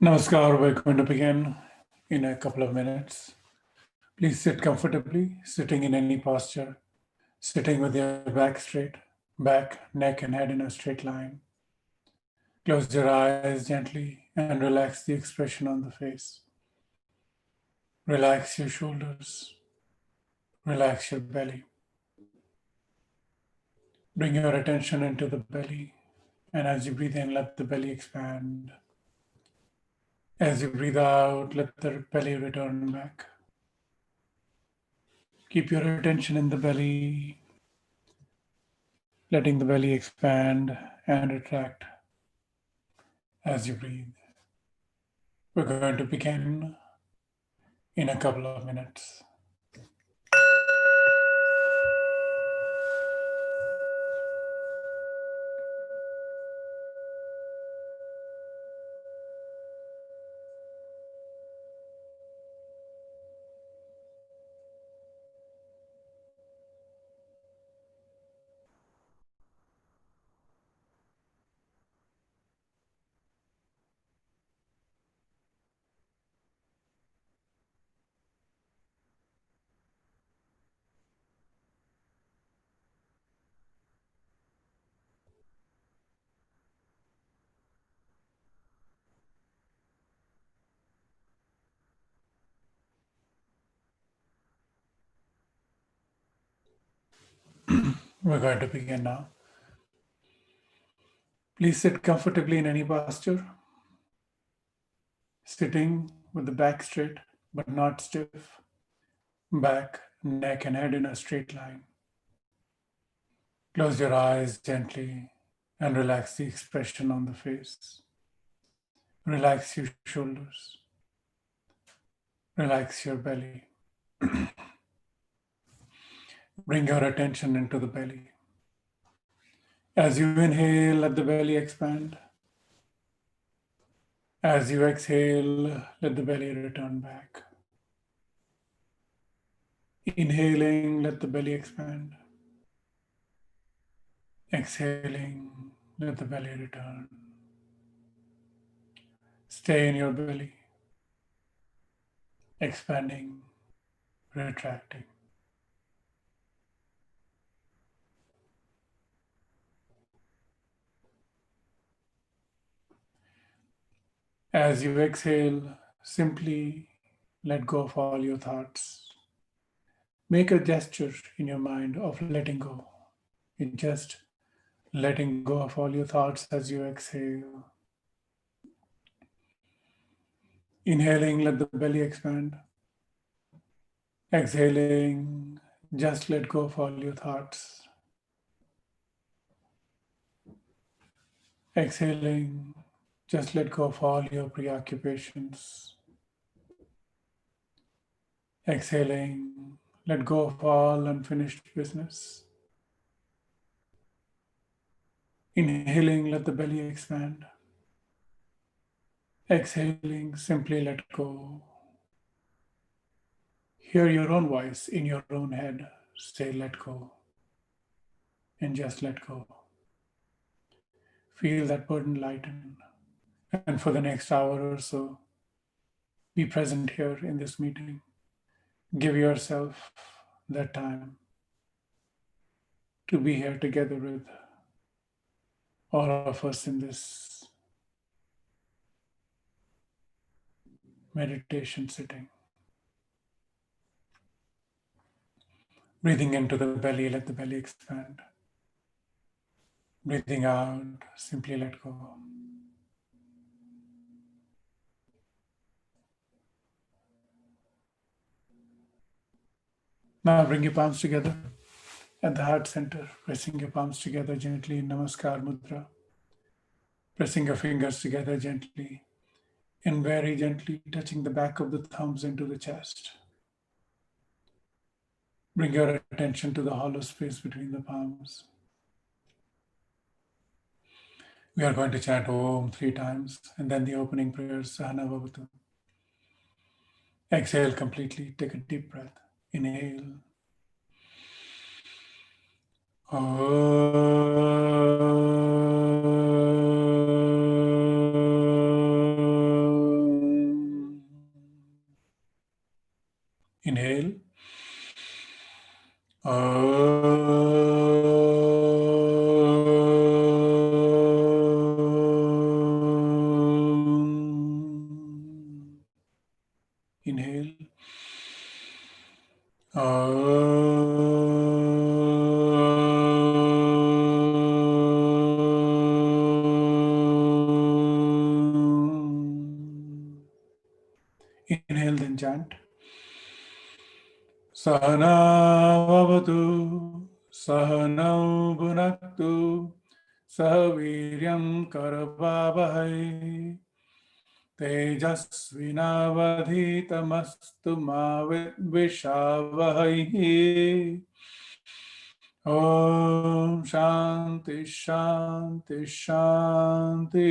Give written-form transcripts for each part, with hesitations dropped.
Namaskar, we're going to begin in a couple of minutes. Please sit comfortably, sitting in any posture, sitting with your back straight, back, neck, and head in a straight line. Close your eyes gently and relax the expression on the face. Relax your shoulders, relax your belly. Bring your attention into the belly, and as you breathe in, let the belly expand. As you breathe out, let the belly return back. Keep your attention in the belly, letting the belly expand and retract as you breathe. We're going to begin in a couple of minutes. We're going to begin now. Please sit comfortably in any posture, sitting with the back straight but not stiff, back, neck, and head in a straight line. Close your eyes gently and relax the expression on the face. Relax your shoulders, relax your belly. Bring your attention into the belly. As you inhale, let the belly expand. As you exhale, let the belly return back. Inhaling, let the belly expand. Exhaling, let the belly return. Stay in your belly, expanding, retracting. As you exhale, simply let go of all your thoughts. Make a gesture in your mind of letting go. It's just letting go of all your thoughts as you exhale. Inhaling, let the belly expand. Exhaling, just let go of all your thoughts. Exhaling, just let go of all your preoccupations. Exhaling, let go of all unfinished business. Inhaling, let the belly expand. Exhaling, simply let go. Hear your own voice in your own head. Say, let go. And just let go. Feel that burden lighten. And for the next hour or so, be present here in this meeting. Give yourself that time to be here together with all of us in this meditation sitting. Breathing into the belly, let the belly expand. Breathing out, simply let go. Now bring your palms together at the heart center, pressing your palms together gently in Namaskar Mudra. Pressing your fingers together gently and very gently touching the back of the thumbs into the chest. Bring your attention to the hollow space between the palms. We are going to chant Om 3 times and then the opening prayer Sahana Bhavatu. Exhale completely, take a deep breath. Inhale. Om. Inhale. Inhale, then chant. Sahanavavatu, Sahanau Bhunaktu, Sahaviryam Karavavahai, Tejasvinavadhitamastu ma Vidvishavahai. Om Shanti Shanti Shanti.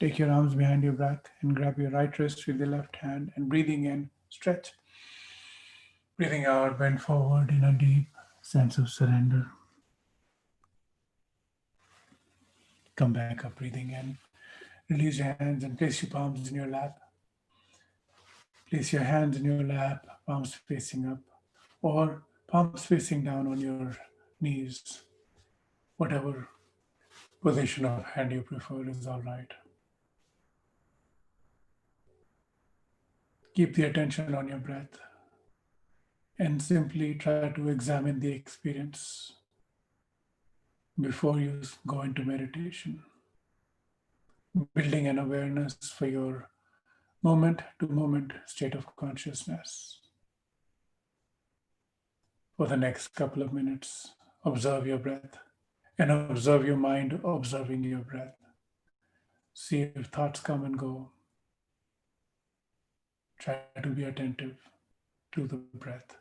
Take your arms behind your back and grab your right wrist with the left hand and breathing in, stretch. Breathing out, bend forward in a deep sense of surrender. Come back up, breathing in. Release your hands and place your palms in your lap. Place your hands in your lap, palms facing up, or palms facing down on your knees. Whatever position of hand you prefer is all right. Keep the attention on your breath and simply try to examine the experience before you go into meditation, building an awareness for your moment to moment state of consciousness. For the next couple of minutes, observe your breath and observe your mind observing your breath. See if thoughts come and go. Try to be attentive to the breath.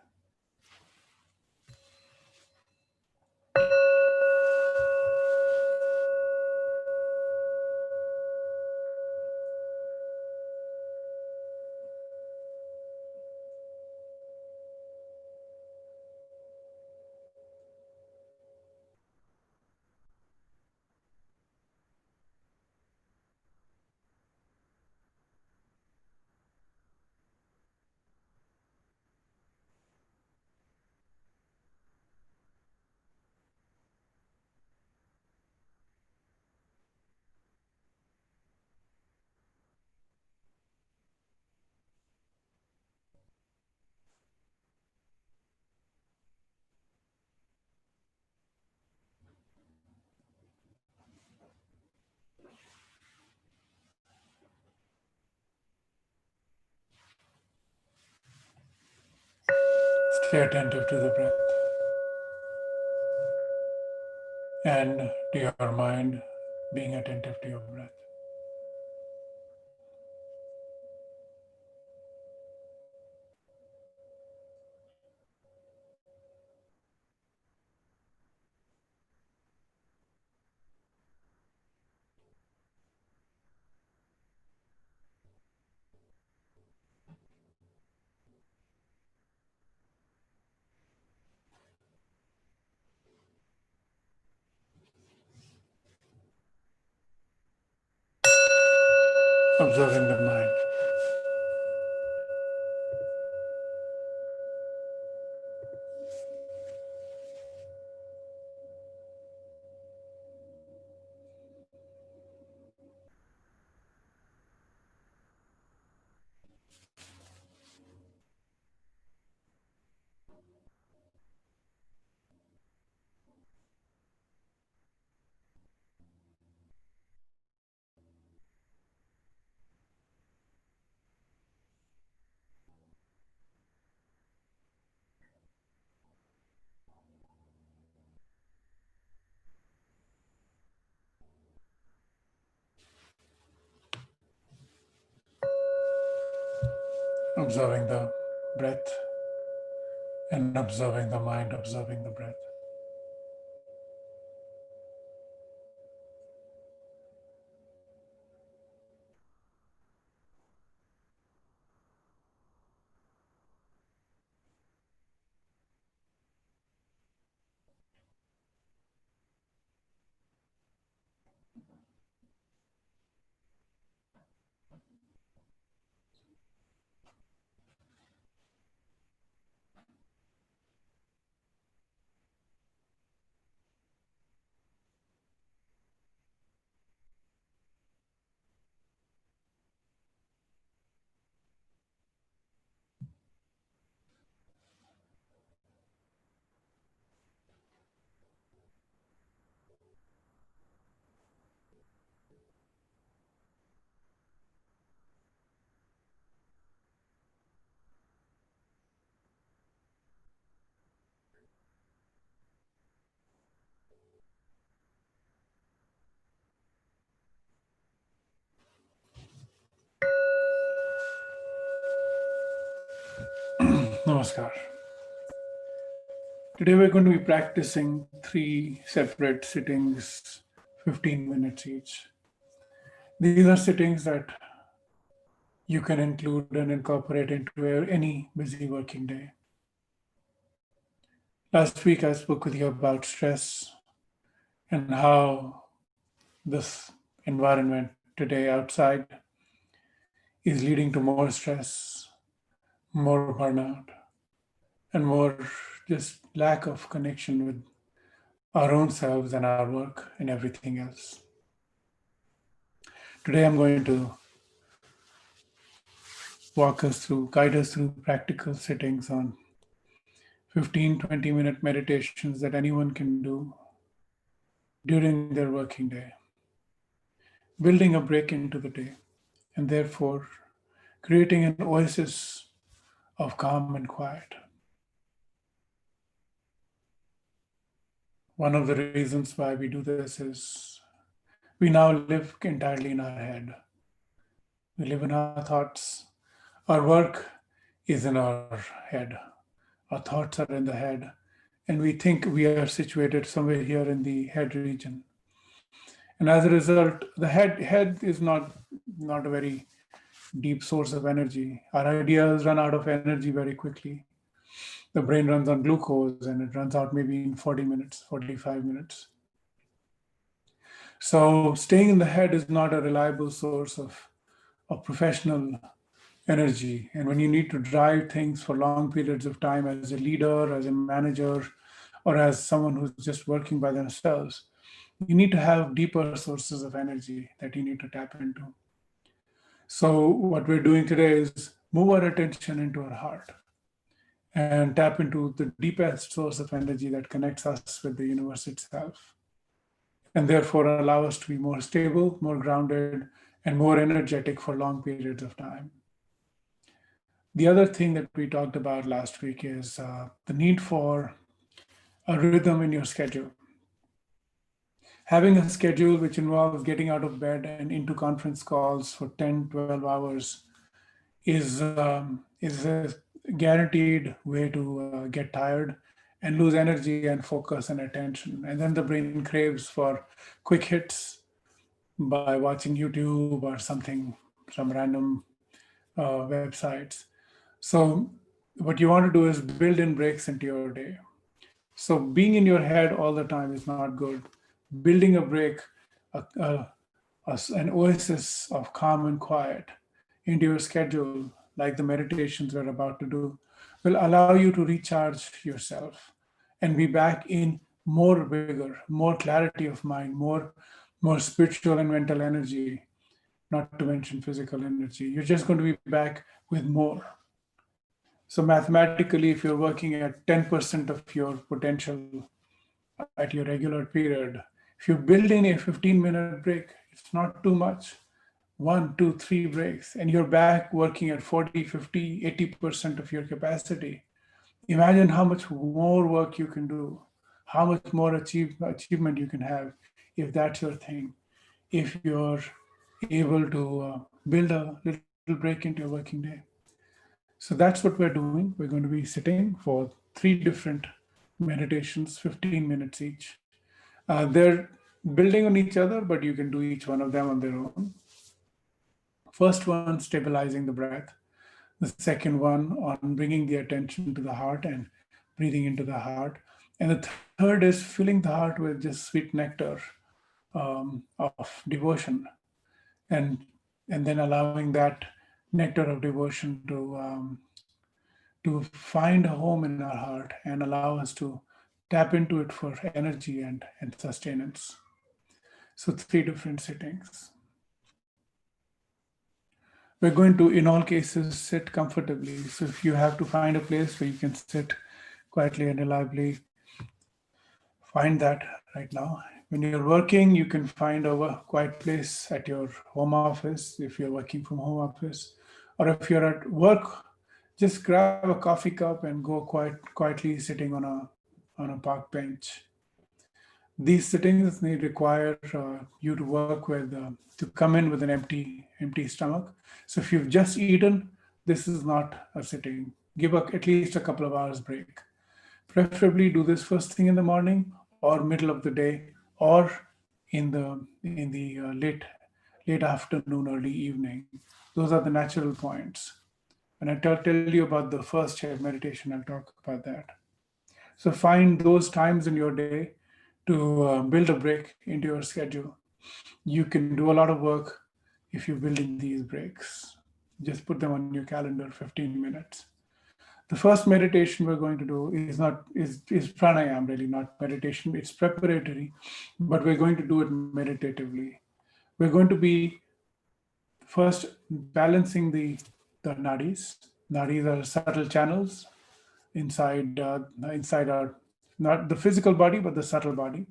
Stay attentive to the breath and to your mind being attentive to your breath. Observing the mind. Observing the breath and observing the mind, observing the breath. Namaskar. Today we're going to be practicing three separate sittings, 15 minutes each. These are sittings that you can include and incorporate into any busy working day. Last week I spoke with you about stress and how this environment today outside is leading to more stress, more burnout, and more just lack of connection with our own selves and our work and everything else. Today I'm going to guide us through practical sittings on 15, 20-minute meditations that anyone can do during their working day, building a break into the day, and therefore creating an oasis of calm and quiet. One of the reasons why we do this is we now live entirely in our head. We live in our thoughts. Our work is in our head. Our thoughts are in the head. And we think we are situated somewhere here in the head region. And as a result, the head is not a very deep source of energy. Our ideas run out of energy very quickly. The brain runs on glucose and it runs out maybe in 40 minutes, 45 minutes. So staying in the head is not a reliable source of professional energy. And when you need to drive things for long periods of time as a leader, as a manager, or as someone who's just working by themselves, you need to have deeper sources of energy that you need to tap into. So what we're doing today is move our attention into our heart and tap into the deepest source of energy that connects us with the universe itself, and therefore allow us to be more stable, more grounded, and more energetic for long periods of time. The other thing that we talked about last week is the need for a rhythm in your schedule. Having a schedule which involves getting out of bed and into conference calls for 10, 12 hours is a guaranteed way to get tired and lose energy and focus and attention. And then the brain craves for quick hits by watching YouTube or something, some random websites. So what you want to do is build in breaks into your day. So being in your head all the time is not good. Building a break, an oasis of calm and quiet into your schedule, like the meditations we're about to do, will allow you to recharge yourself and be back in more vigor, more clarity of mind, more spiritual and mental energy, not to mention physical energy. You're just going to be back with more. So mathematically, if you're working at 10% of your potential at your regular period, if you build in a 15-minute break, it's not too much. 1, 2, 3 breaks, and you're back working at 40, 50, 80% of your capacity. Imagine how much more work you can do, how much more achievement you can have if that's your thing, if you're able to build a little break into your working day. So that's what we're doing. We're going to be sitting for three different meditations, 15 minutes each. They're building on each other, but you can do each one of them on their own. First one, stabilizing the breath. The second one on bringing the attention to the heart and breathing into the heart. And the third is filling the heart with just sweet nectar of devotion, and and then allowing that nectar of devotion to find a home in our heart and allow us to tap into it for energy and sustenance. So three different sittings. We're going to, in all cases, sit comfortably. So if you have to find a place where you can sit quietly and reliably, find that right now. When you're working, you can find a quiet place at your home office if you're working from home office. Or if you're at work, just grab a coffee cup and go quietly sitting on a park bench. These sittings may require you to work with to come in with an empty stomach. So if you've just eaten, this is not a sitting. Give at least a couple of hours break. Preferably do this first thing in the morning or middle of the day or in the late afternoon, early evening. Those are the natural points. When I tell you about the first chair meditation, I'll talk about that. So find those times in your day to build a break into your schedule. You can do a lot of work if you build in these breaks. Just put them on your calendar, 15 minutes. The first meditation we're going to do is pranayam, really not meditation. It's preparatory, but we're going to do it meditatively. We're going to be first balancing the nadis. Nadis are subtle channels inside our, not the physical body but the subtle body,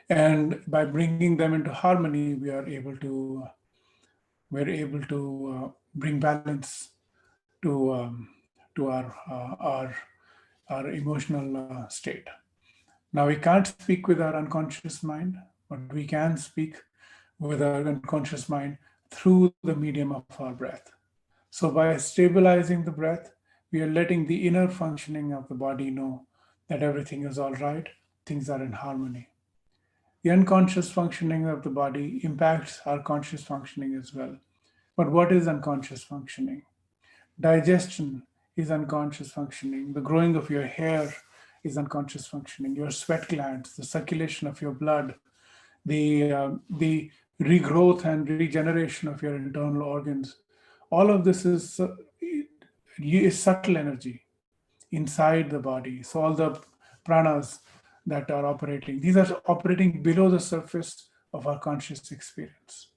and by bringing them into harmony we're able to bring balance to our emotional state. Now we can't speak with our unconscious mind, but we can speak with our unconscious mind through the medium of our breath. So by stabilizing the breath, we are letting the inner functioning of the body know that everything is all right, things are in harmony. The unconscious functioning of the body impacts our conscious functioning as well. But what is unconscious functioning? Digestion is unconscious functioning. The growing of your hair is unconscious functioning. Your sweat glands, the circulation of your blood, the regrowth and regeneration of your internal organs. All of this is subtle energy inside the body. So all the pranas that are operating, these are operating below the surface of our conscious experience.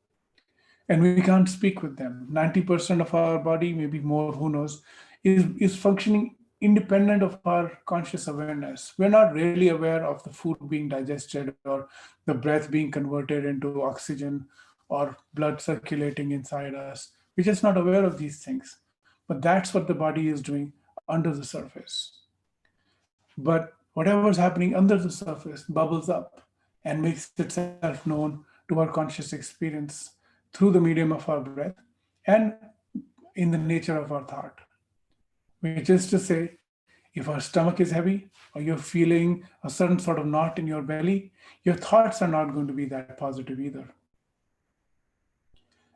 And we can't speak with them. 90% of our body, maybe more, who knows, is functioning independent of our conscious awareness. We're not really aware of the food being digested or the breath being converted into oxygen or blood circulating inside us. We're just not aware of these things. But that's what the body is doing under the surface. But whatever's happening under the surface bubbles up and makes itself known to our conscious experience through the medium of our breath and in the nature of our thought. Which is to say, if our stomach is heavy or you're feeling a certain sort of knot in your belly, your thoughts are not going to be that positive either.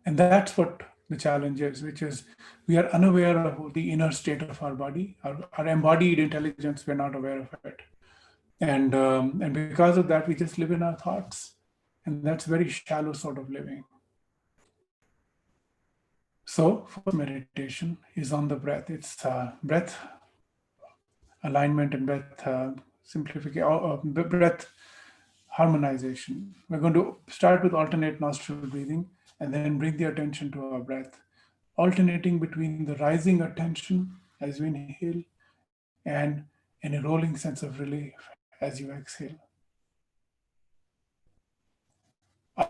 And that's what the challenge is, which is we are unaware of the inner state of our body, our embodied intelligence, we're not aware of it. And because of that, we just live in our thoughts. And that's very shallow sort of living. So, first meditation is on the breath. It's breath alignment and breath simplification, breath harmonization. We're going to start with alternate nostril breathing and then bring the attention to our breath, alternating between the rising attention as we inhale and a rolling sense of relief as you exhale.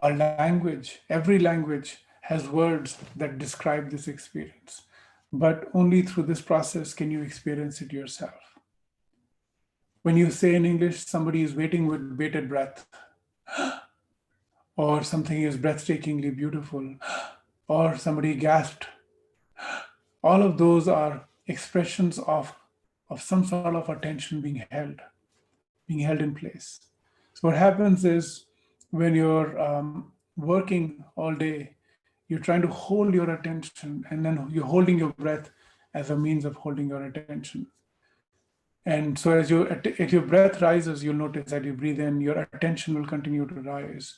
Our language, every language has words that describe this experience, but only through this process can you experience it yourself. When you say in English, somebody is waiting with bated breath, or something is breathtakingly beautiful, or somebody gasped, all of those are expressions of some sort of attention being held in place. So what happens is when you're working all day, you're trying to hold your attention, and then you're holding your breath as a means of holding your attention. And so as your breath rises, you'll notice that you breathe in, your attention will continue to rise.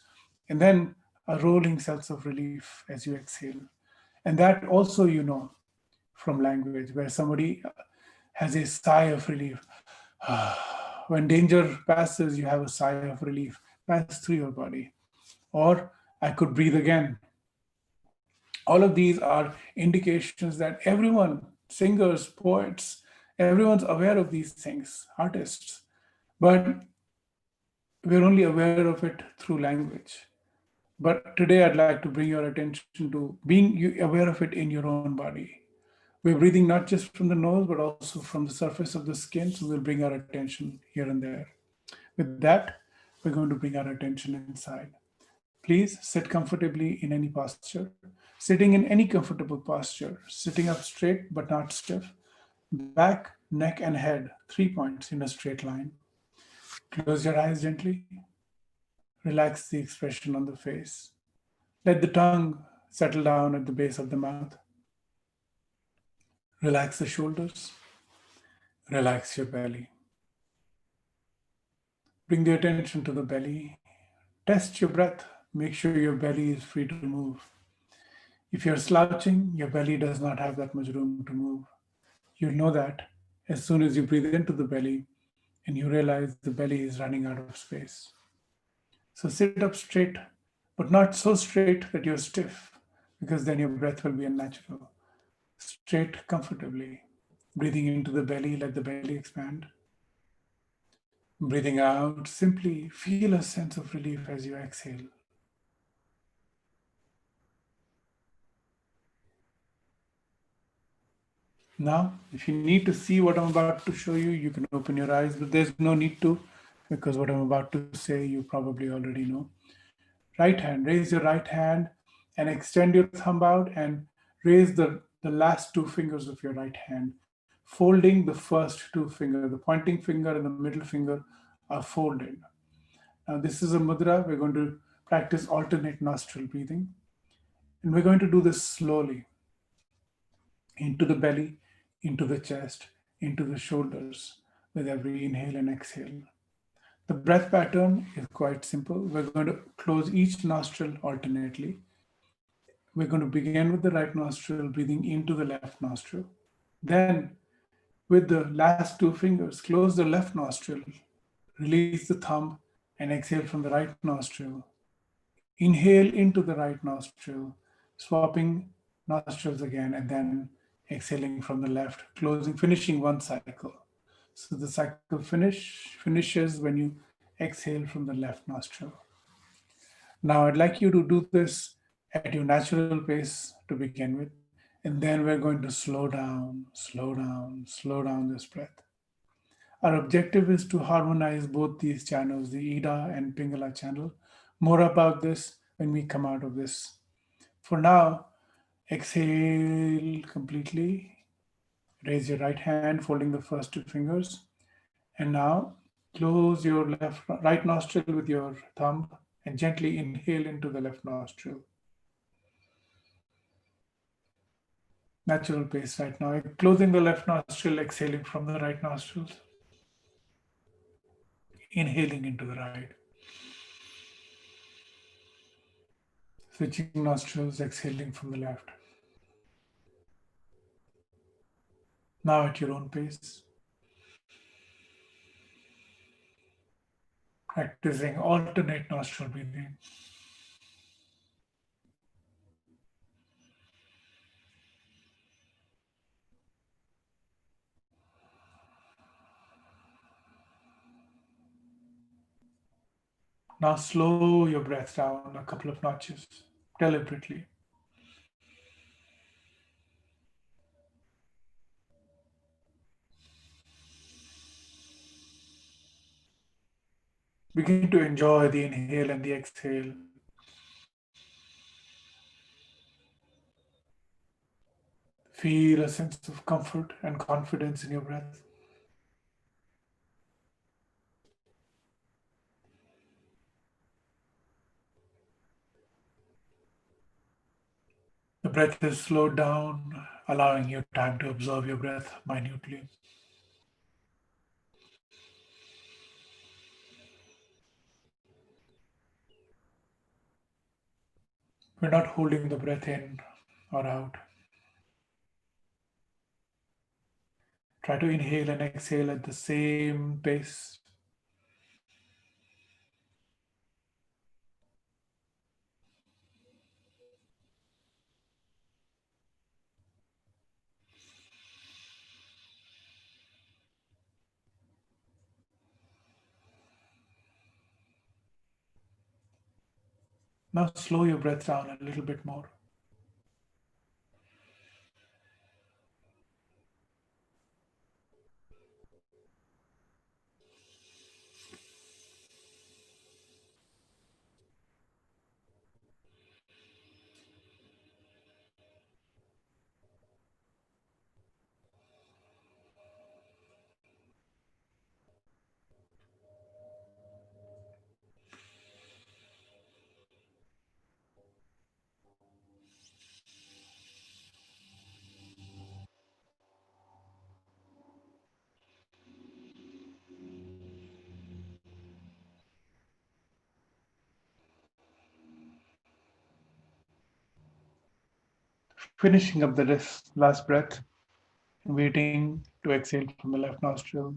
And then a rolling sense of relief as you exhale. And that also you know from language, where somebody has a sigh of relief. When danger passes, you have a sigh of relief pass through your body. Or I could breathe again. All of these are indications that everyone, singers, poets, everyone's aware of these things, artists. But we're only aware of it through language. But today I'd like to bring your attention to being aware of it in your own body. We're breathing not just from the nose, but also from the surface of the skin. So we'll bring our attention here and there. With that, we're going to bring our attention inside. Please sit comfortably in any posture. Sitting in any comfortable posture, sitting up straight but not stiff, Back, neck, and head, 3 points in a straight line. Close your eyes gently. Relax the expression on the face. Let the tongue settle down at the base of the mouth. Relax the shoulders. Relax your belly. Bring the attention to the belly. Test your breath. Make sure your belly is free to move. If you're slouching, your belly does not have that much room to move. You'll know that as soon as you breathe into the belly and you realize the belly is running out of space. So sit up straight, but not so straight that you're stiff, because then your breath will be unnatural. Straight comfortably. Breathing into the belly, let the belly expand. Breathing out, simply feel a sense of relief as you exhale. Now, if you need to see what I'm about to show you, you can open your eyes, but there's no need to, because what I'm about to say you probably already know. Right hand, raise your right hand and extend your thumb out and raise the last two fingers of your right hand, folding the first two fingers. The pointing finger and the middle finger are folded. Now, this is a mudra. We're going to practice alternate nostril breathing. And we're going to do this slowly into the belly, into the chest, into the shoulders with every inhale and exhale. The breath pattern is quite simple. We're going to close each nostril alternately. We're going to begin with the right nostril, breathing into the left nostril. Then, with the last two fingers, close the left nostril, release the thumb, and exhale from the right nostril. Inhale into the right nostril, swapping nostrils again, and then exhaling from the left, closing, finishing one cycle. So the cycle finishes when you exhale from the left nostril. Now I'd like you to do this at your natural pace to begin with, and then we're going to slow down, slow down, slow down this breath. Our objective is to harmonize both these channels, the Ida and Pingala channel. More about this when we come out of this. For now, exhale completely. Raise your right hand, folding the first two fingers. And now close your right nostril with your thumb and gently inhale into the left nostril. Natural pace right now. Closing the left nostril, exhaling from the right nostrils. Inhaling into the right. Switching nostrils, exhaling from the left. Now at your own pace. Practicing alternate nostril breathing. Now slow your breath down a couple of notches deliberately. Begin to enjoy the inhale and the exhale. Feel a sense of comfort and confidence in your breath. The breath is slowed down, allowing you time to observe your breath minutely. We're not holding the breath in or out. Try to inhale and exhale at the same pace. Now slow your breath down a little bit more. finishing up the last breath, waiting to exhale from the left nostril.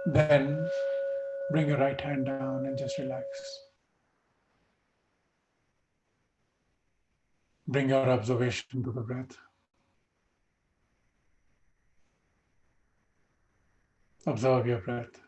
Then bring your right hand down and just relax. Bring your observation to the breath. Observe your breath.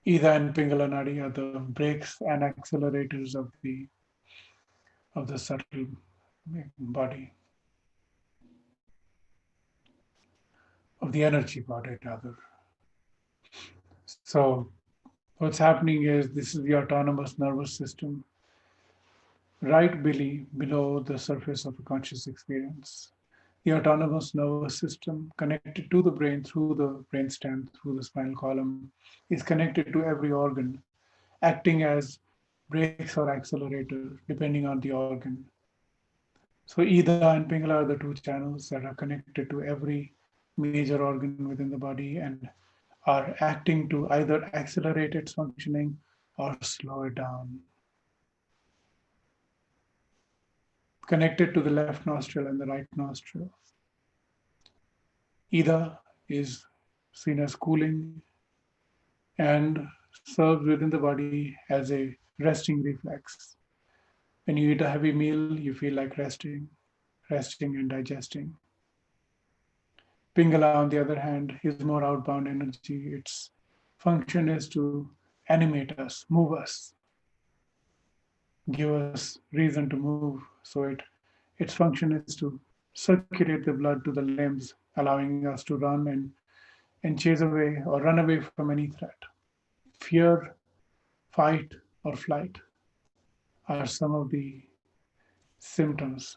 Ida and Pingala Nadi are the brakes and accelerators of the subtle body, of the energy body rather. So what's happening is this is the autonomous nervous system right below the surface of a conscious experience. The autonomous nervous system connected to the brain through the brainstem, through the spinal column, is connected to every organ, acting as brakes or accelerator depending on the organ. So Ida and Pingala are the two channels that are connected to every major organ within the body and are acting to either accelerate its functioning or slow it down. Connected to the left nostril and the right nostril. Ida is seen as cooling and serves within the body as a resting reflex. When you eat a heavy meal, you feel like resting and digesting. Pingala, on the other hand, is more outbound energy. Its function is to animate us, move us, give us reason to move. So its function is to circulate the blood to the limbs, allowing us to run and chase away or run away from any threat. Fear, fight, or flight are some of the symptoms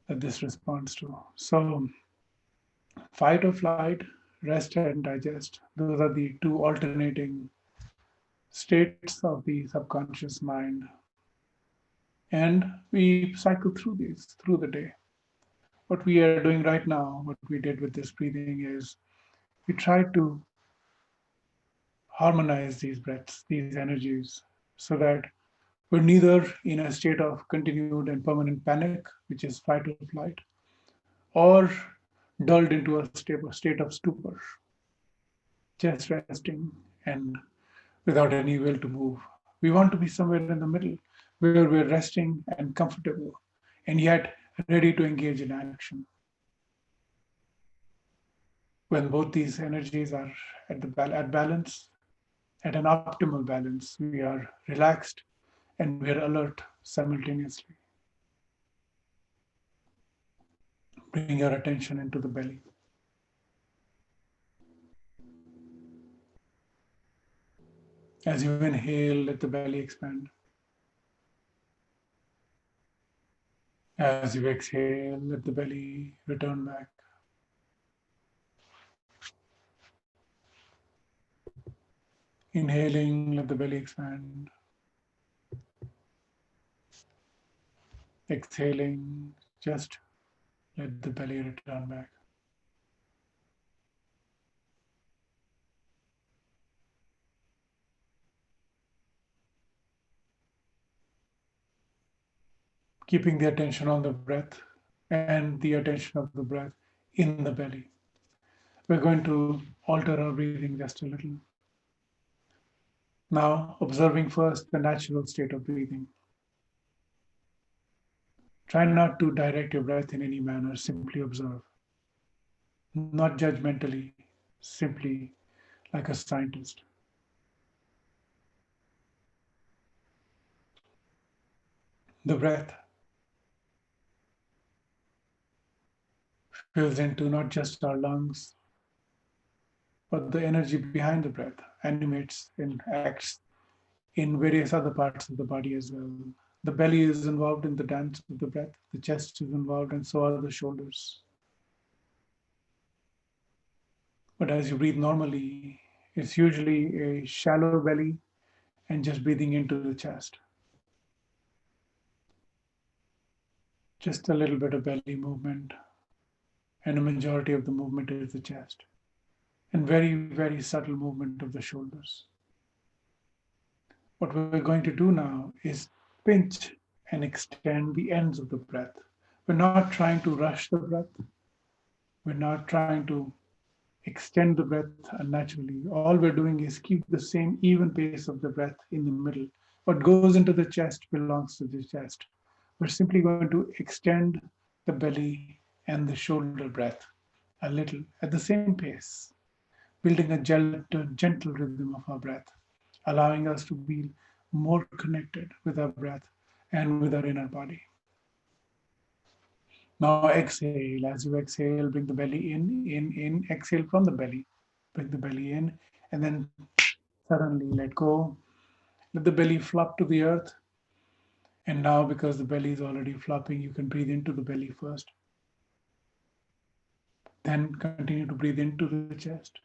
that this responds to. So, fight or flight, rest and digest, those are the two alternating states of the subconscious mind. And we cycle through these through the day. What we are doing right now, what we did with this breathing is we try to harmonize these breaths, these energies, so that we're neither in a state of continued and permanent panic, which is fight or flight, or dulled into a state of stupor, just resting and without any will to move. We want to be somewhere in the middle where we're resting and comfortable and yet ready to engage in action. When both these energies are at balance, at an optimal balance, we are relaxed and we are alert simultaneously. Bring your attention into the belly. As you inhale, let the belly expand. As you exhale, let the belly return back. Inhaling, let the belly expand. Exhaling, just let the belly return back. Keeping the attention on the breath and the attention of the breath in the belly. We're going to alter our breathing just a little. Now, observing first the natural state of breathing. Try not to direct your breath in any manner, simply observe. Not judgmentally, simply like a scientist. The breath fills into not just our lungs, but the energy behind the breath animates and acts in various other parts of the body as well. The belly is involved in the dance of the breath, the chest is involved, and so are the shoulders. But as you breathe normally, it's usually a shallow belly and just breathing into the chest. just a little bit of belly movement, and a majority of the movement is the chest, and very, very subtle movement of the shoulders. What we're going to do now is pinch and extend the ends of the breath. We're not trying to rush the breath. We're not trying to extend the breath unnaturally. All we're doing is keep the same even pace of the breath in the middle. What goes into the chest belongs to the chest. We're simply going to extend the belly and the shoulder breath a little at the same pace, building a gentle rhythm of our breath, allowing us to be more connected with our breath and with our inner body. Now exhale. As you exhale, bring the belly in. Exhale from the belly. Bring the belly in, and then suddenly let go. Let the belly flop to the earth. And now, because the belly is already flopping, you can breathe into the belly first. Then continue to breathe into the chest.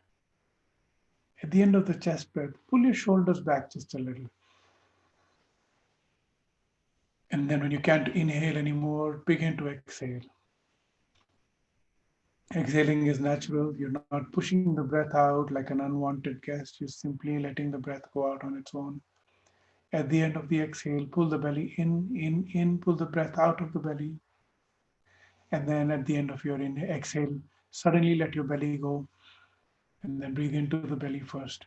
At the end of the chest breath, pull your shoulders back just a little. And then, when you can't inhale anymore, begin to exhale. Exhaling is natural. You're not pushing the breath out like an unwanted guest. You're simply letting the breath go out on its own. At the end of the exhale, pull the belly in, pull the breath out of the belly. And then at the end of your exhale, suddenly let your belly go and then breathe into the belly first.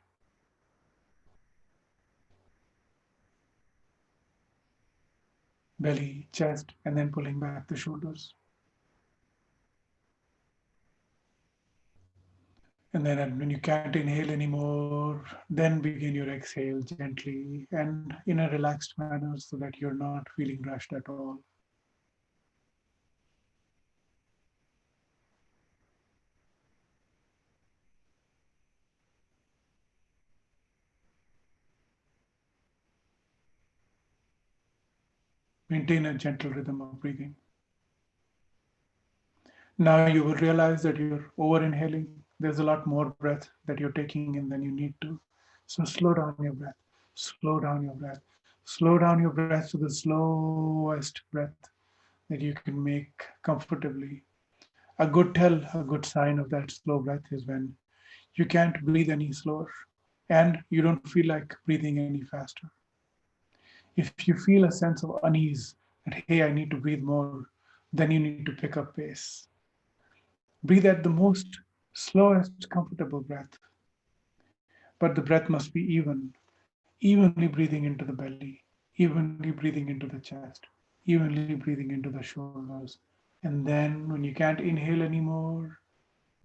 Belly, chest, and then pulling back the shoulders. And then when you can't inhale anymore, then begin your exhale gently and in a relaxed manner so that you're not feeling rushed at all. Maintain a gentle rhythm of breathing. Now you will realize that you're over inhaling. There's a lot more breath that you're taking in than you need to. So slow down your breath, slow down your breath, slow down your breath to the slowest breath that you can make comfortably. A good sign of that slow breath is when you can't breathe any slower and you don't feel like breathing any faster. If you feel a sense of unease that, hey, I need to breathe more, then you need to pick up pace. Breathe at the most slowest, comfortable breath, but the breath must be evenly breathing into the belly, evenly breathing into the chest, evenly breathing into the shoulders. And then when you can't inhale anymore,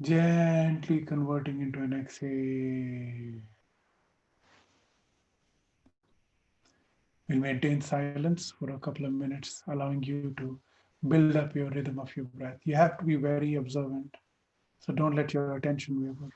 gently converting into an exhale. We'll maintain silence for a couple of minutes, allowing you to build up your rhythm of your breath. You have to be very observant, so don't let your attention waver.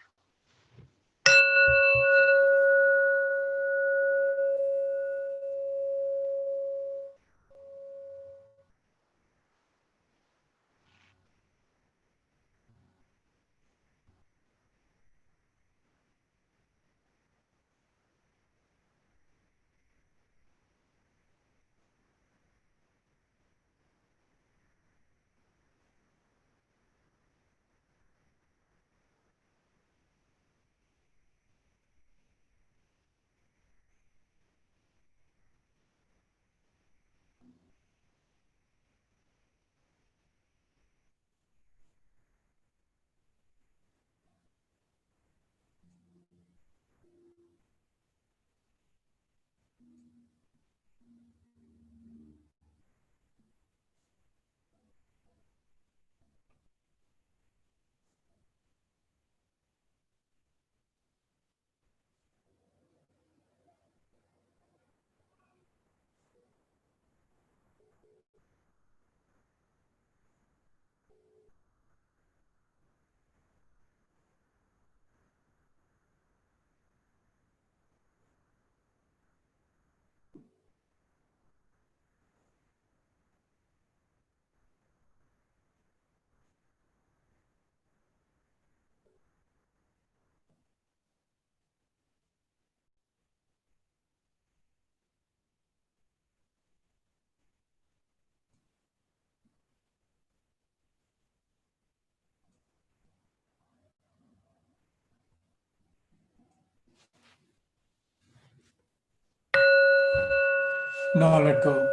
Now let go.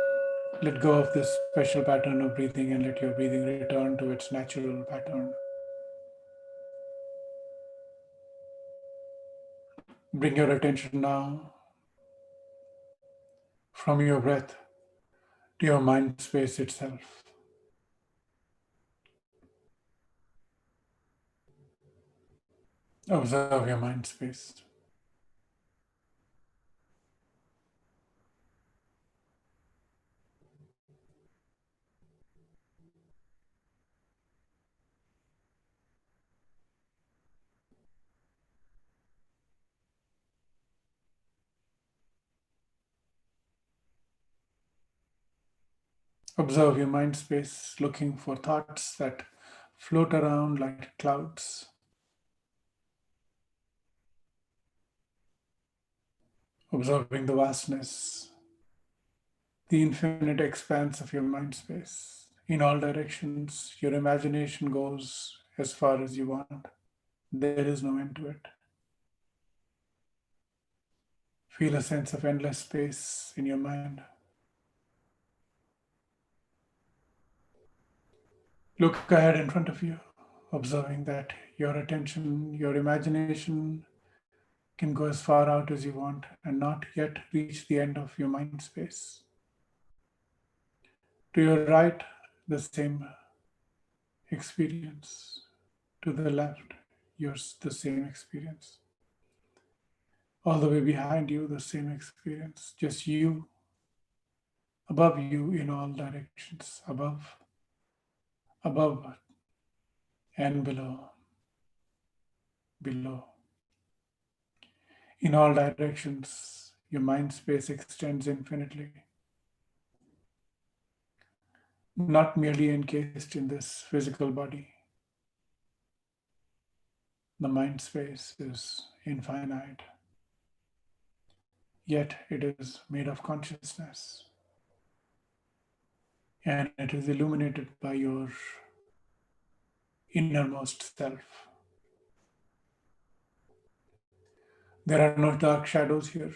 Let go of this special pattern of breathing and let your breathing return to its natural pattern. Bring your attention now from your breath to your mind space itself. Observe your mind space. Observe your mind space, looking for thoughts that float around like clouds. Observing the vastness, the infinite expanse of your mind space. In all directions, your imagination goes as far as you want. There is no end to it. Feel a sense of endless space in your mind. Look ahead in front of you, observing that your attention, your imagination can go as far out as you want and not yet reach the end of your mind space. To your right, the same experience. To the left, yours the same experience. All the way behind you, the same experience. Just you, above you in all directions, above and below. In all directions, your mind space extends infinitely, not merely encased in this physical body. The mind space is infinite, yet it is made of consciousness, and it is illuminated by your innermost self. There are no dark shadows here.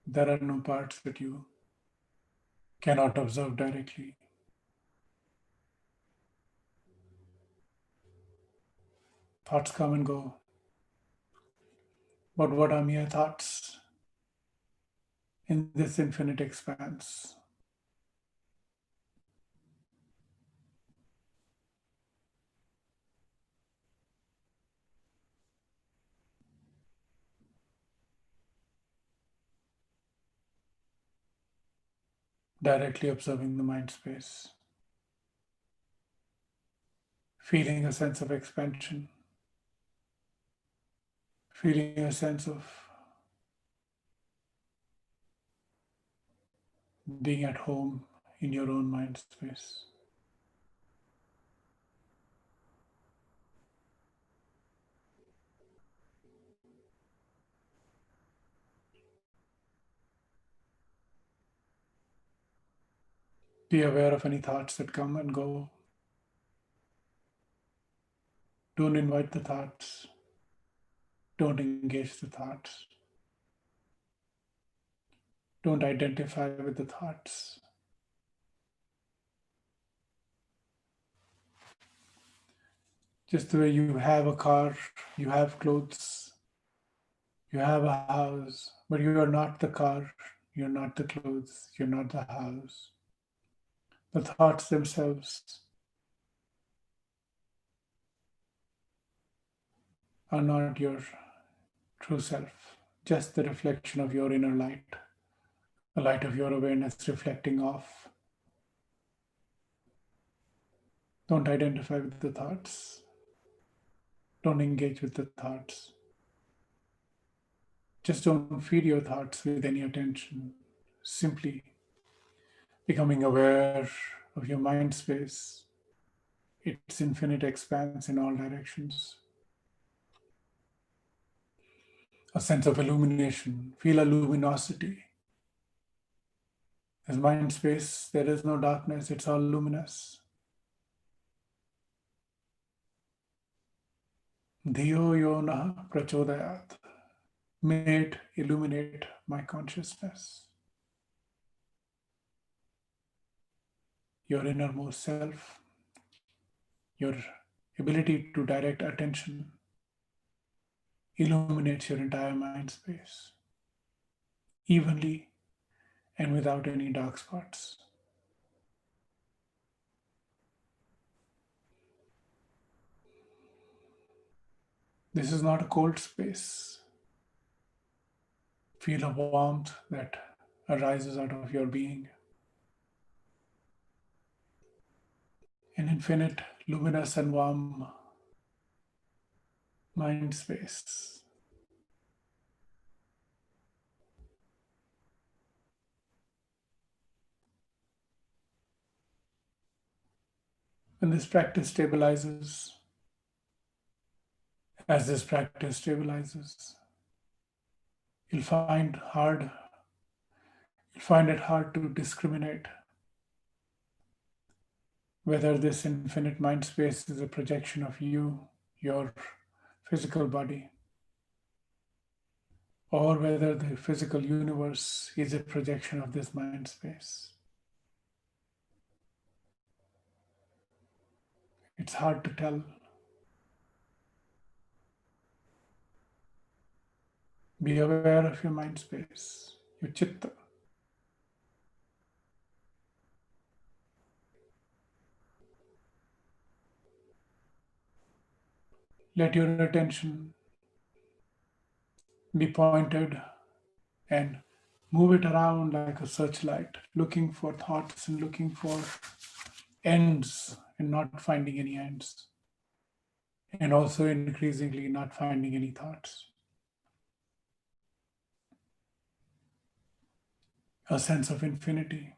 There are no parts that you cannot observe directly. Thoughts come and go, but what are mere thoughts in this infinite expanse? Directly observing the mind space, feeling a sense of expansion, feeling a sense of being at home in your own mind space. Be aware of any thoughts that come and go. Don't invite the thoughts. Don't engage the thoughts. Don't identify with the thoughts. Just the way you have a car, you have clothes, you have a house, but you are not the car, you're not the clothes, you're not the house. The thoughts themselves are not your true self, just the reflection of your inner light, the light of your awareness reflecting off. Don't identify with the thoughts. Don't engage with the thoughts. Just don't feed your thoughts with any attention. Simply becoming aware of your mind space, its infinite expanse in all directions. A sense of illumination. Feel a luminosity. As mind space, there is no darkness, it's all luminous. Dhiyo yo na prachodayat. May it illuminate my consciousness. your innermost self, your ability to direct attention illuminates your entire mind space, evenly and without any dark spots. This is not a cold space. Feel a warmth that arises out of your being, an infinite, luminous, and warm mind space. When this practice stabilizes, as this practice stabilizes, you'll find it hard to discriminate whether this infinite mind space is a projection of you, your physical body, or whether the physical universe is a projection of this mind space. It's hard to tell. Be aware of your mind space, your chitta. Let your attention be pointed and move it around like a searchlight, looking for thoughts and looking for ends and not finding any ends, and also increasingly not finding any thoughts. A sense of infinity,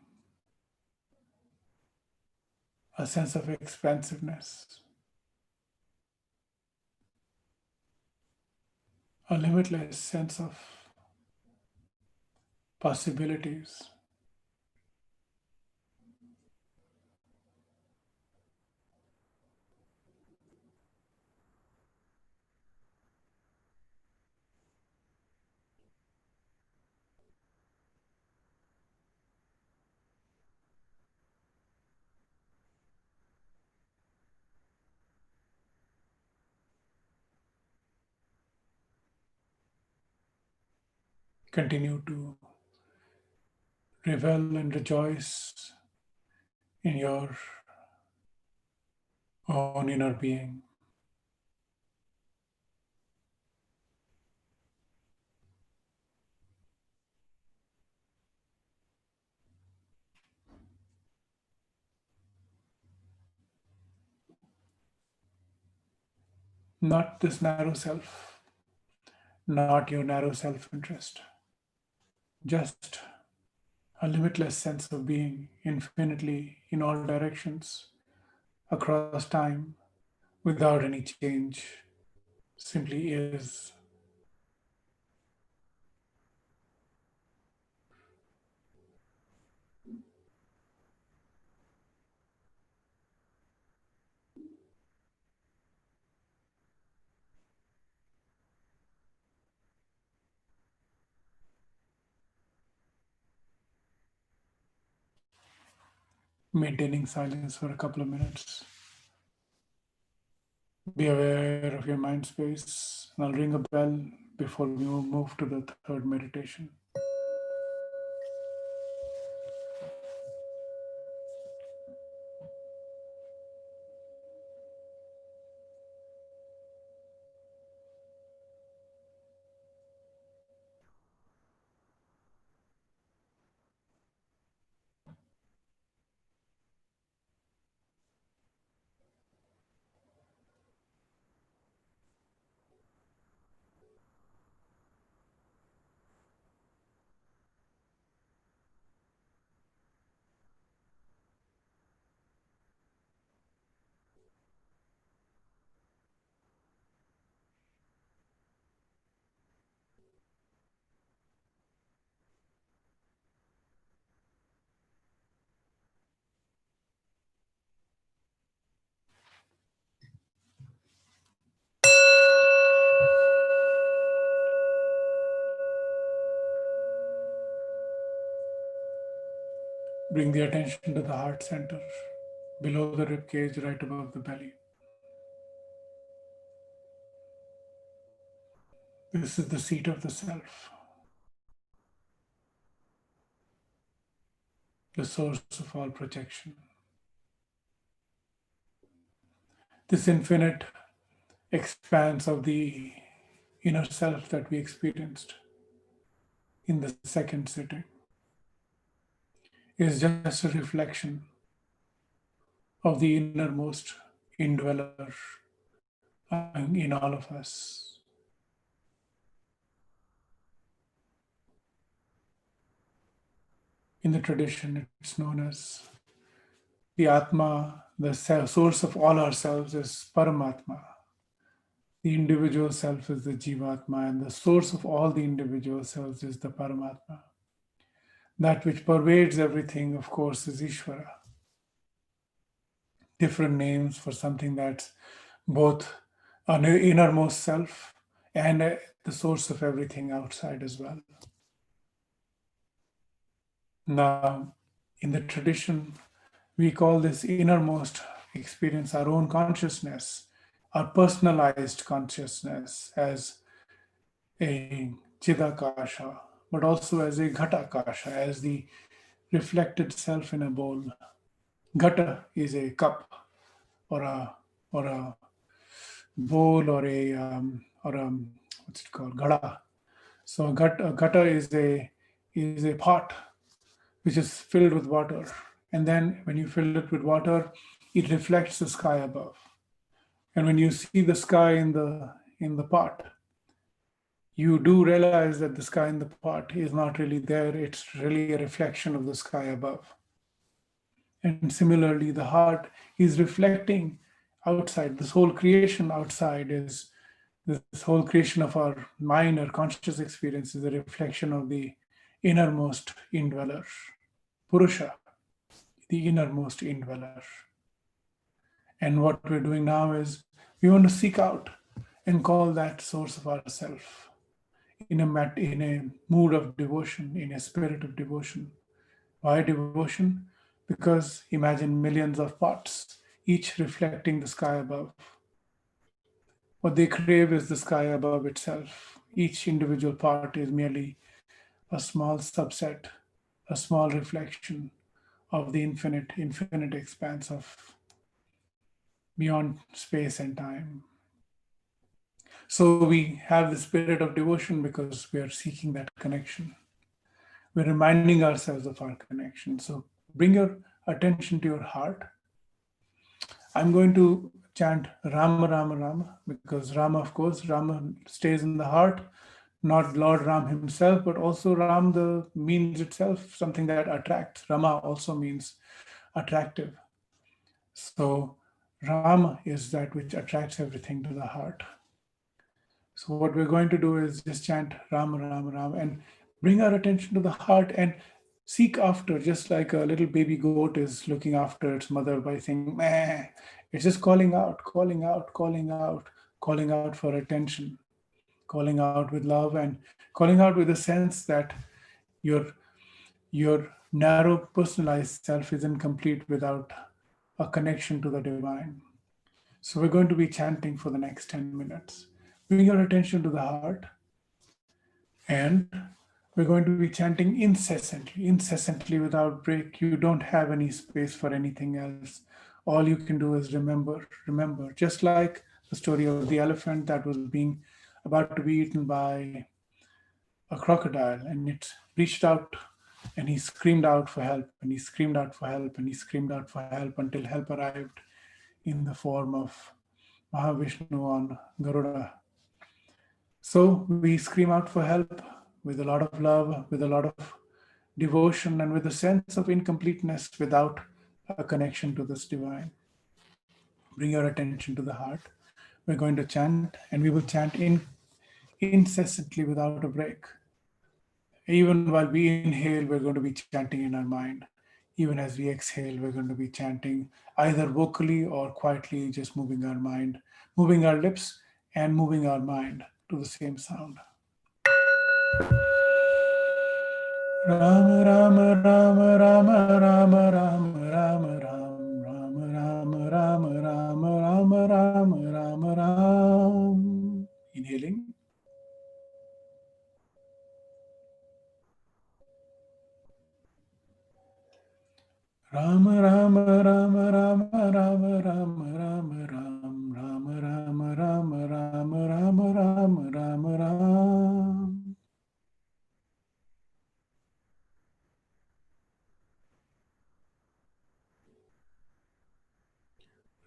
a sense of expansiveness, a limitless sense of possibilities. Continue to revel and rejoice in your own inner being. Not this narrow self, not your narrow self interest, just a limitless sense of being infinitely in all directions, across time, without any change, simply is. Maintaining silence for a couple of minutes. Be aware of your mind space, and I'll ring a bell before we move to the third meditation. Bring the attention to the heart center, below the rib cage, right above the belly. This is the seat of the self, the source of all projection. This infinite expanse of the inner self that we experienced in the second sitting is just a reflection of the innermost indweller in all of us. In the tradition, it's known as the Atma, the source of all ourselves is Paramatma. The individual self is the Jivatma, and the source of all the individual selves is the Paramatma. That which pervades everything, of course, is Ishvara. Different names for something that's both an innermost self and the source of everything outside as well. Now, in the tradition, we call this innermost experience our own consciousness, our personalized consciousness as a Chidakasha, but also as a Ghatakasha, as the reflected self in a bowl. Ghata is a cup or a bowl or a what's it called, Gada. So Ghata is a pot which is filled with water, and then when you fill it with water, it reflects the sky above. And when you see the sky in the pot, you do realize that the sky in the pot is not really there. It's really a reflection of the sky above. And similarly, the heart is reflecting outside. This whole creation outside is this whole creation of our mind, our conscious experience is a reflection of the innermost indweller, Purusha, the innermost indweller. And what we're doing now is we want to seek out and call that source of ourself in a mood of devotion, in a spirit of devotion. Why devotion? Because imagine millions of pots, each reflecting the sky above. What they crave is the sky above itself. Each individual part is merely a small subset, a small reflection of the infinite expanse of beyond space and time. So we have the spirit of devotion because we are seeking that connection. We're reminding ourselves of our connection. So bring your attention to your heart. I'm going to chant Rama Rama Rama because Rama, of course, Rama stays in the heart, not Lord Ram himself, but also Ram, the means itself, something that attracts. Rama also means attractive. So Rama is that which attracts everything to the heart. So what we're going to do is just chant Ram, Ram, Ram, and bring our attention to the heart and seek after, just like a little baby goat is looking after its mother by saying, meh. It's just calling out, calling out, calling out, calling out for attention, calling out with love and calling out with a sense that your your narrow personalized self is incomplete without a connection to the divine. So we're going to be chanting for the next 10 minutes. Bring your attention to the heart, and we're going to be chanting incessantly without break. You don't have any space for anything else. All you can do is remember, remember. Just like the story of the elephant that was being about to be eaten by a crocodile, and it reached out and he screamed out for help, and he screamed out for help, and he screamed out for help until help arrived in the form of Mahavishnu on Garuda. So we scream out for help with a lot of love, with a lot of devotion, and with a sense of incompleteness without a connection to this divine. Bring your attention to the heart. We're going to chant, and we will chant incessantly without a break. Even while we inhale, we're going to be chanting in our mind. Even as we exhale, we're going to be chanting either vocally or quietly, just moving our mind, moving our lips, and moving our mind to the same sound. Rama Rama Rama Rama Rama Rama Rama Rama Rama Rama Rama Rama Rama Rama Ram. Inhaling. Rama Rama Rama Rama Rama Rama Rama Ram Rama Rama Rama Rama Rama Rama Rama Ram.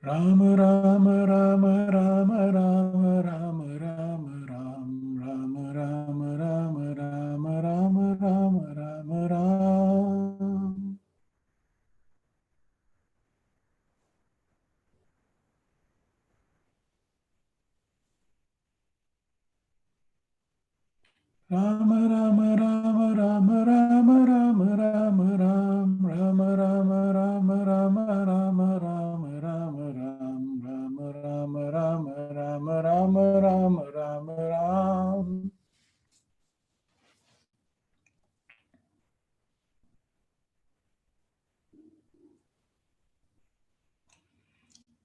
Rama Rama Rama Rama Rama Rama Rama Ram Rama Rama Rama Rama Rama Rama Rama Ram. Rama Rama Rama Rama Rama Rama Rama Ram Rama Rama Rama Rama Rama Rama Rama Ram Rama Rama Rama Rama Rama Rama Rama Ram.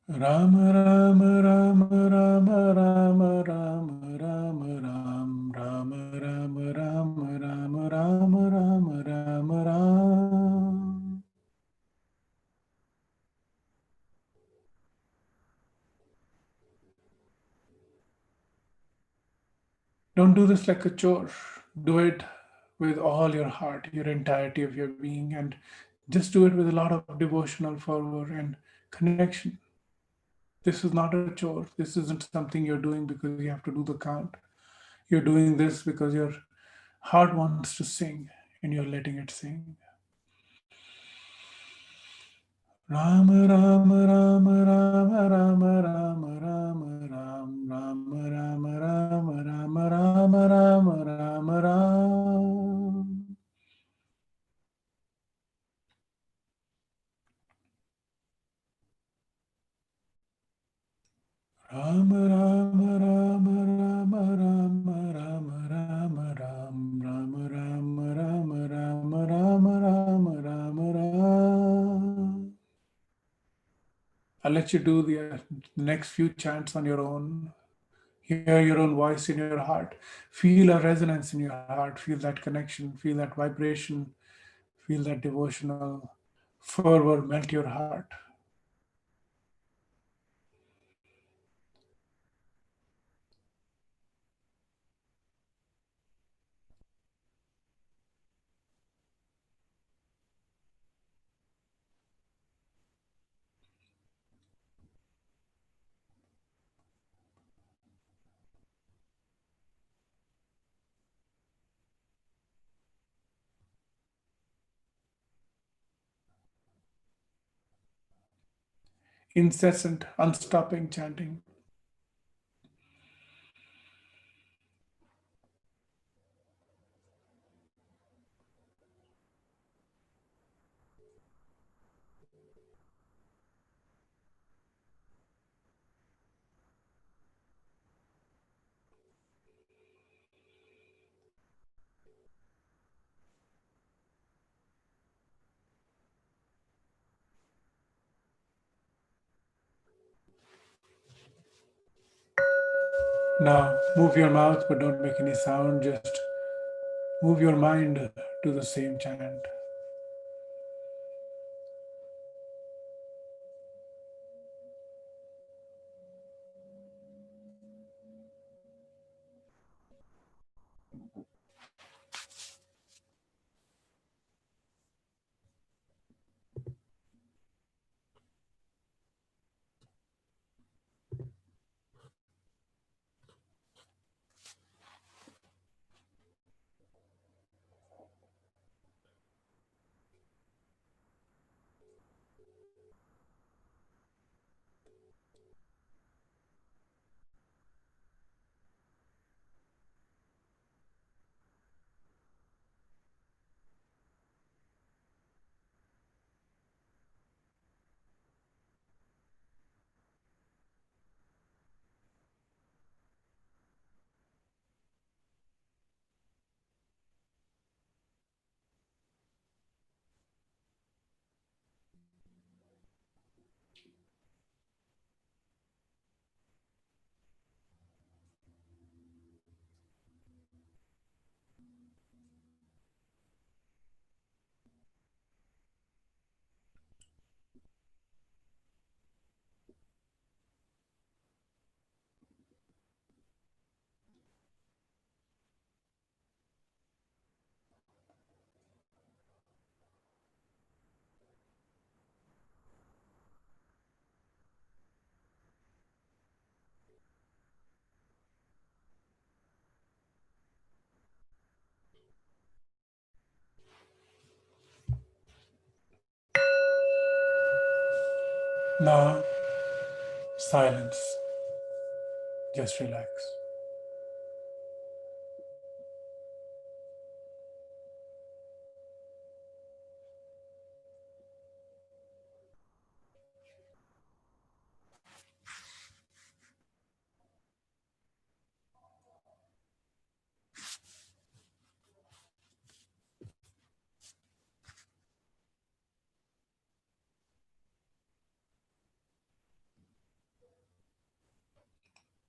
Rama Rama Rama Rama Rama Rama Rama Ram Rama Rama Rama Rama Rama Rama Rama Ram. Don't do this like a chore. Do it with all your heart, your entirety of your being, and just do it with a lot of devotional fervor and connection. This is not a chore. This isn't something you're doing because you have to do the count. You're doing this because your heart wants to sing and you're letting it sing. Rama Rama Rama Rama Rama Rama Rama Ram Rama Rama Rama Rama Rama Rama Rama Ram. Rama Rama Rama Rama Rama Rama Rama Ram Rama Rama Rama Rama Rama Rama Rama Ram. I'll let you do the next few chants on your own. Hear your own voice in your heart. Feel a resonance in your heart. Feel that connection. Feel that vibration. Feel that devotional fervor melt your heart. Incessant, unstopping chanting. Now, move your mouth, but don't make any sound. Just move your mind to the same chant. Now, silence. Just relax.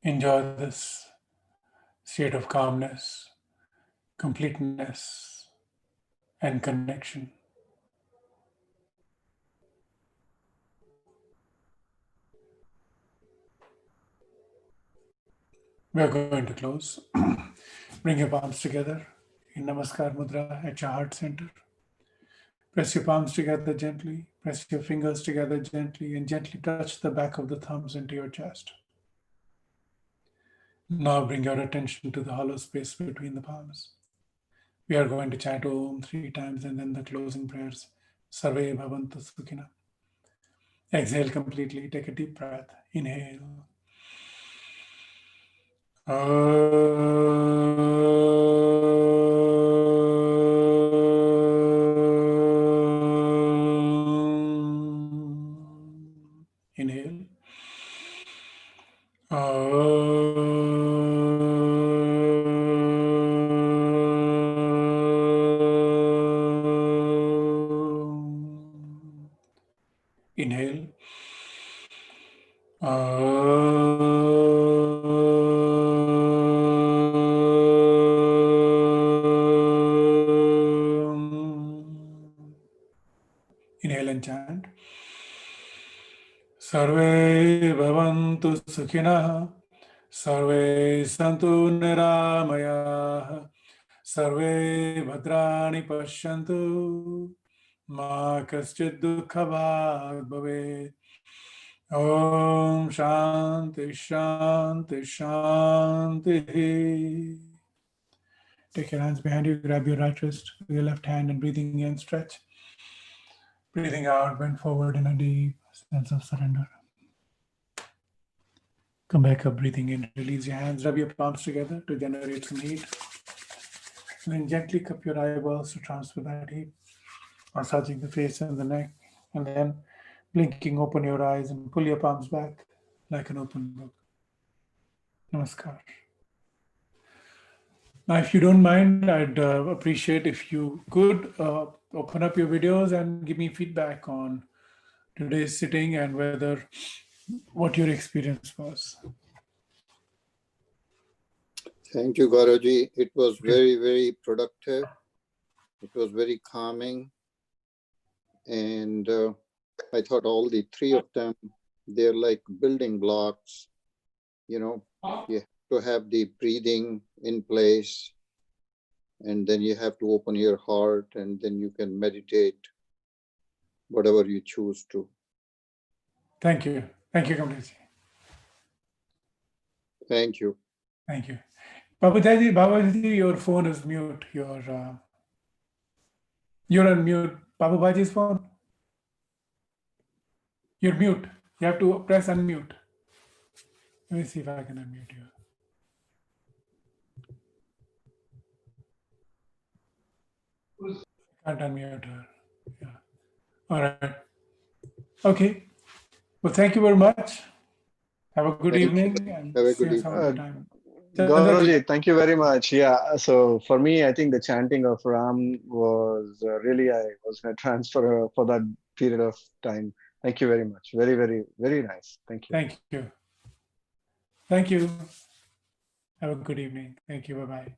Enjoy this state of calmness, completeness, and connection. We are going to close. Bring your palms together in Namaskar Mudra at your heart center. Press your palms together gently. Press your fingers together gently and gently touch the back of the thumbs into your chest. Now bring your attention to the hollow space between the palms. We are going to chant Om 3 times and then the closing prayers. Sarve Bhavantu Sukhina. Exhale completely. Take a deep breath. Inhale. Inhale. Inhale. Inhale and chant. Sarve bhavantu sukhinah, sarve santu niramayah, sarve bhadrani pashyantu, ma kaschid dukhabhag bhavet. Om Shanti Shanti Shanti. Take your hands behind you, grab your right wrist with your left hand and breathing in, stretch. Breathing out, bend forward in a deep sense of surrender. Come back up, breathing in, release your hands, rub your palms together to generate some heat. And then gently cup your eyeballs to transfer that heat, massaging the face and the neck. And then blinking, open your eyes and pull your palms back like an open book. Namaskar. Now, if you don't mind, I'd appreciate if you could open up your videos and give me feedback on today's sitting and what your experience was. Thank you, Gauraji. It was very, very productive. It was very calming. And I thought all the three of them, they're like building blocks. You know, you have to have the breathing in place. And then you have to open your heart and then you can meditate whatever you choose to. Thank you. Thank you, Kamlesh. Thank you. Thank you. Babaji, your phone is mute. You're on mute. Babaji's phone? You're mute. You have to press unmute. Let me see if I can unmute you. Can't unmute her. Yeah. All right. Okay. Well, thank you very much. Have a good evening and Have a see good you some evening. other time. Gauraji, thank you very much. Yeah, so for me, I think the chanting of Ram was really, I was in a trance for that period of time. Thank you very much. Very, very, very nice. Thank you. Thank you. Thank you. Have a good evening. Thank you. Bye-bye.